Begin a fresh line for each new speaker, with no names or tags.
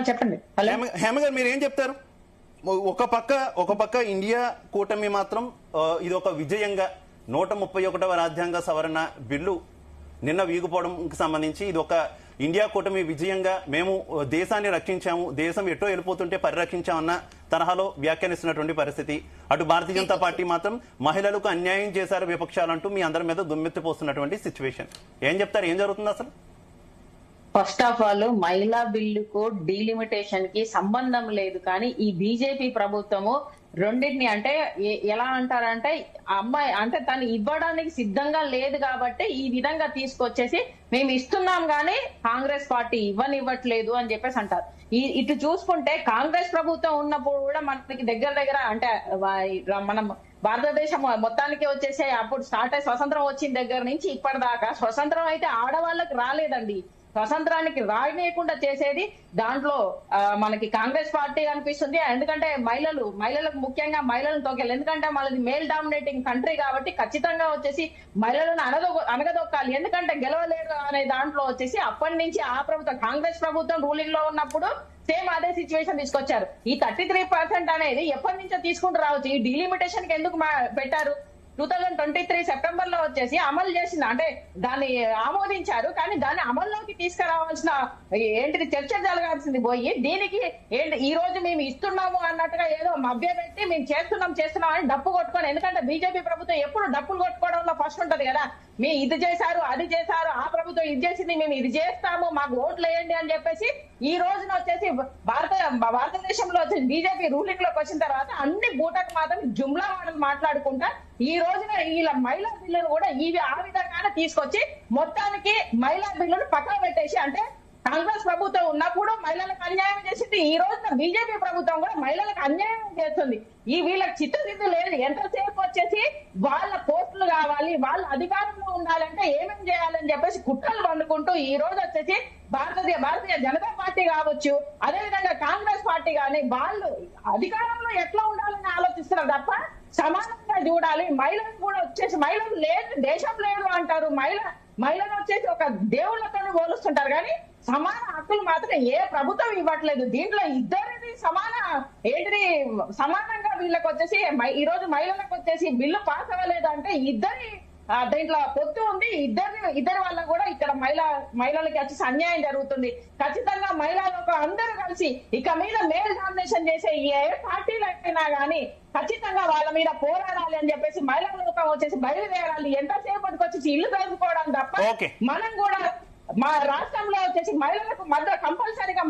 చెప్పండి. హలో
హేమ గారు, మీరు ఏం చెప్తారు? ఒక పక్క ఇండియా కూటమి మాత్రం ఇది ఒక విజయంగా 131వ రాజ్యాంగ సవరణ బిల్లు నిన్న వీగిపోవడంకి సంబంధించి ఇది ఒక ఇండియా కూటమి విజయంగా మేము దేశాన్ని రక్షించాము, దేశం ఎటో వెళ్ళిపోతుంటే పరిరక్షించామన్న తరహాలో వ్యాఖ్యానిస్తున్నటువంటి పరిస్థితి. అటు భారతీయ జనతా పార్టీ మాత్రం మహిళలకు అన్యాయం చేశారు విపక్షాలంటూ మీ అందరి మీద దుమ్మెత్తిపోస్తున్నటువంటి సిచ్యువేషన్. ఏం చెప్తారు? ఏం జరుగుతుంది అసలు?
ఫస్ట్ ఆఫ్ ఆల్ మహిళా బిల్లుకు డీలిమిటేషన్ కి సంబంధం లేదు. కానీ ఈ బీజేపీ ప్రభుత్వము రెండింటిని అంటే ఎలా అంటారంటే అమ్మాయి అంటే తను ఇవ్వడానికి సిద్ధంగా లేదు కాబట్టి ఈ విధంగా తీసుకొచ్చేసి మేము ఇస్తున్నాం కానీ కాంగ్రెస్ పార్టీ ఇవ్వట్లేదు అని చెప్పేసి అంటారు. ఇటు చూసుకుంటే కాంగ్రెస్ ప్రభుత్వం ఉన్నప్పుడు కూడా మనకి దగ్గర అంటే మనం భారతదేశం మొత్తానికి వచ్చేసి అప్పుడు స్టార్ట్ అయ్యి స్వతంత్రం వచ్చిన దగ్గర నుంచి ఇప్పటిదాకా స్వతంత్రం అయితే ఆడవాళ్ళకి రాలేదండి. స్వతంత్రానికి రానియకుండా చేసేది దాంట్లో మనకి కాంగ్రెస్ పార్టీ అనిపిస్తుంది. ఎందుకంటే మహిళలకు ముఖ్యంగా మహిళలను తొక్కాలి. ఎందుకంటే మనది మేల్ డామినేటింగ్ కంట్రీ కాబట్టి ఖచ్చితంగా వచ్చేసి మహిళలను అనగదొక్కాలి. ఎందుకంటే గెలవలేరు అనే దాంట్లో వచ్చేసి అప్పటి నుంచి ఆ ప్రభుత్వం కాంగ్రెస్ ప్రభుత్వం రూలింగ్ లో ఉన్నప్పుడు సేమ్ అదే సిచ్యువేషన్ తీసుకొచ్చారు. ఈ 33% అనేది ఎప్పటి నుంచో తీసుకుంటూ రావచ్చు. ఈ డీలిమిటేషన్ కి ఎందుకు పెట్టారు? 2023 సెప్టెంబర్ లో వచ్చేసి అమలు చేసింది, అంటే దాన్ని ఆమోదించారు. కానీ దాన్ని అమల్లోకి తీసుకురావాల్సిన ఏంటిది చర్చ జరగాల్సింది పోయి దీనికి ఏంటి ఈ రోజు మేము ఇస్తున్నాము అన్నట్టుగా ఏదో మభ్యపెట్టి మేము చేస్తున్నాం అని డప్పు కొట్టుకొని, ఎందుకంటే బీజేపీ ప్రభుత్వం ఎప్పుడు డప్పులు కొట్టుకోవడంలో ఫస్ట్ ఉంటది కదా. మీ ఇది చేశారు అది చేశారు, ఆ ప్రభుత్వం ఇది చేసింది, మేము ఇది చేస్తాము, మాకు ఓట్లు వేయండి అని చెప్పేసి ఈ రోజున వచ్చేసి భారతదేశంలో వచ్చేసి బీజేపీ రూలింగ్ లోకి వచ్చిన తర్వాత అన్ని బూటకు మాత్రం జుమ్లా మాటలు మాట్లాడుకుంటా ఈ రోజున వీళ్ళ మహిళా బిల్లును కూడా ఆ విధంగానే తీసుకొచ్చి మొత్తానికి మహిళా బిల్లును పక్కన పెట్టేసి, అంటే కాంగ్రెస్ ప్రభుత్వం ఉన్నప్పుడు మహిళలకు అన్యాయం చేసింది, ఈ రోజున బీజేపీ ప్రభుత్వం కూడా మహిళలకు అన్యాయం చేస్తుంది. వీళ్ళకి చిత్తశుద్ధి లేదు. ఎంతసేపు వచ్చేసి వాళ్ళ పోస్టులు కావాలి, వాళ్ళ అధికారంలో ఉండాలంటే ఏమేమి చేయాలని చెప్పేసి కుట్రలు పండుకుంటూ ఈ రోజు వచ్చేసి భారతీయ జనతా పార్టీ కావచ్చు, అదేవిధంగా కాంగ్రెస్ పార్టీ కానీ వాళ్ళు అధికారంలో ఎట్లా ఉండాలని ఆలోచిస్తున్నారు తప్ప సమానంగా చూడాలి. మహిళలు కూడా వచ్చేసి మహిళలు లేదు, దేశం లేదు అంటారు. మహిళలు వచ్చేసి ఒక దేవుళ్ళతో పోలుస్తుంటారు కానీ సమాన హక్కులు మాత్రం ఏ ప్రభుత్వం ఇవ్వట్లేదు. దీంట్లో ఇద్దరిది సమానంగా వీళ్ళకి వచ్చేసి ఈ రోజు మహిళలకు వచ్చేసి బిల్లు పాస్ అవ్వలేదు అంటే ఇద్దరి దీంట్లో పొత్తు ఉంది. ఇద్దరి వల్ల కూడా ఇక్కడ మహిళలకి వచ్చేసి అన్యాయం జరుగుతుంది. ఖచ్చితంగా మహిళలకు అందరూ కలిసి ఇక మీద మేల్ డామినేషన్ చేసే ఏ పార్టీలైనా కానీ ఖచ్చితంగా వాళ్ళ మీద పోరాడాలి అని చెప్పేసి మహిళలకు వచ్చేసి బయలుదేరాలి. ఎంతసేపటికి వచ్చేసి ఇల్లు తెలుసుకోవడం తప్ప మనం కూడా మా రాష్ట్రంలో వచ్చేసి మహిళలకు కంపల్సరీగా